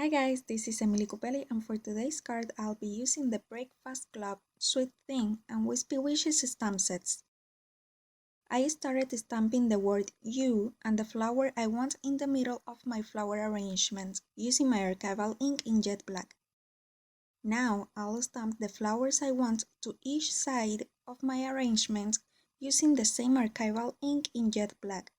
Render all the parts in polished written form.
Hi guys, this is Emily Cupely, and for today's card I'll be using the Breakfast Club, Sweet Thing and Wispy Wishes stamp sets. I started stamping the word you and the flower I want in the middle of my flower arrangement using my archival ink in jet black. Now I'll stamp the flowers I want to each side of my arrangement using the same archival ink in jet black.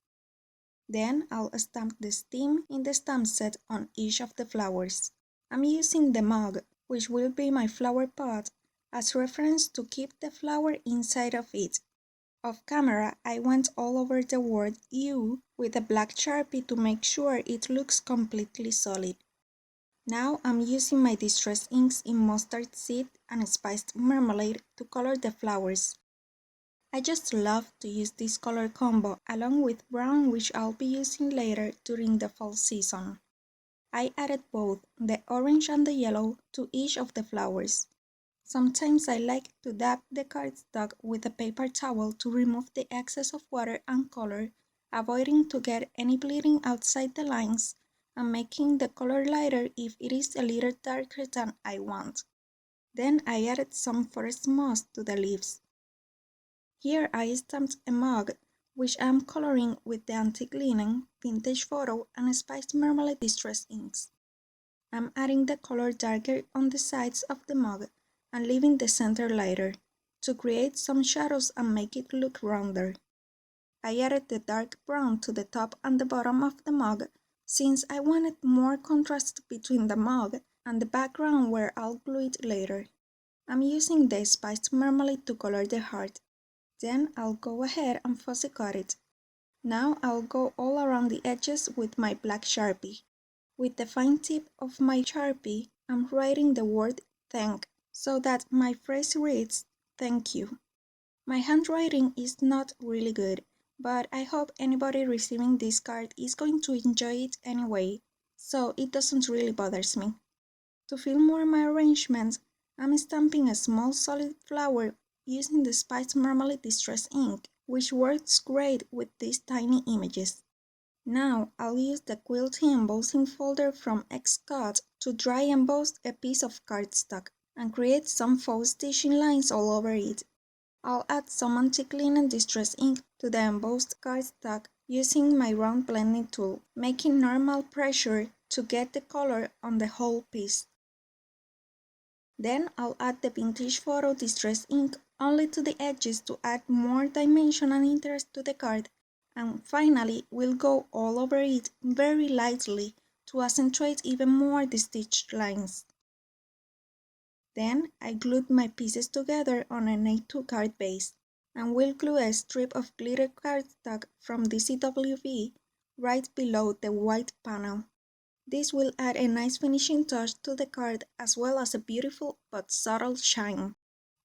Then I'll stamp the stem in the stamp set on each of the flowers. I'm using the mug, which will be my flower pot, as reference to keep the flower inside of it. Off camera, I went all over the word you with a black Sharpie to make sure it looks completely solid. Now I'm using my distress inks in mustard seed and spiced marmalade to color the flowers. I just love to use this color combo along with brown, which I'll be using later during the fall season. I added both the orange and the yellow to each of the flowers. Sometimes I like to dab the cardstock with a paper towel to remove the excess of water and color, avoiding to get any bleeding outside the lines and making the color lighter if it is a little darker than I want. Then I added some forest moss to the leaves. Here I stamped a mug, which I am coloring with the antique linen, vintage photo, and spiced marmalade distress inks. I'm adding the color darker on the sides of the mug and leaving the center lighter to create some shadows and make it look rounder. I added the dark brown to the top and the bottom of the mug since I wanted more contrast between the mug and the background where I'll glue it later. I'm using the spiced marmalade to color the heart. Then I'll go ahead and fussy cut it. Now I'll go all around the edges with my black Sharpie. With the fine tip of my Sharpie, I'm writing the word thank so that my phrase reads thank you. My handwriting is not really good, but I hope anybody receiving this card is going to enjoy it anyway, so it doesn't really bother me. To fill more my arrangements, I'm stamping a small solid flower using the spiced marmalade distress ink, which works great with these tiny images. Now I'll use the quilty embossing folder from Xcut to dry emboss a piece of cardstock and create some faux stitching lines all over it. I'll add some antique linen distress ink to the embossed cardstock using my round blending tool, making normal pressure to get the color on the whole piece. Then I'll add the vintage photo distress ink only to the edges to add more dimension and interest to the card, and finally we'll go all over it very lightly to accentuate even more the stitched lines. Then I glued my pieces together on an A2 card base, and will glue a strip of glitter cardstock from the CWV right below the white panel. This will add a nice finishing touch to the card as well as a beautiful but subtle shine.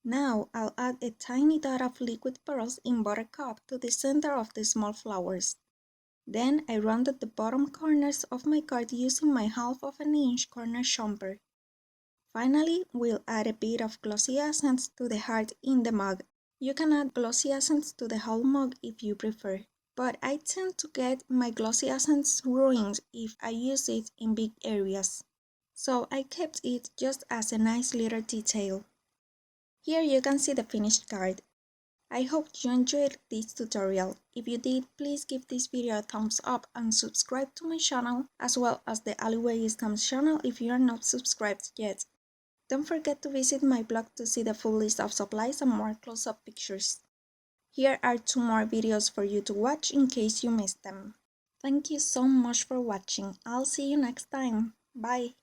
Now I'll add a tiny dot of liquid pearls in buttercup to the center of the small flowers. Then I rounded the bottom corners of my card using my 1/2 inch corner shumper. Finally, we'll add a bit of glossy accents to the heart in the mug. You can add glossy accents to the whole mug if you prefer, but I tend to get my glossy accents ruined if I use it in big areas, so I kept it just as a nice little detail. Here you can see the finished card. I hope you enjoyed this tutorial. If you did, please give this video a thumbs up and subscribe to my channel, as well as the TheAlleyWayStamps channel if you are not subscribed yet. Don't forget to visit my blog to see the full list of supplies and more close-up pictures. Here are 2 more videos for you to watch in case you missed them. Thank you so much for watching. I'll see you next time. Bye!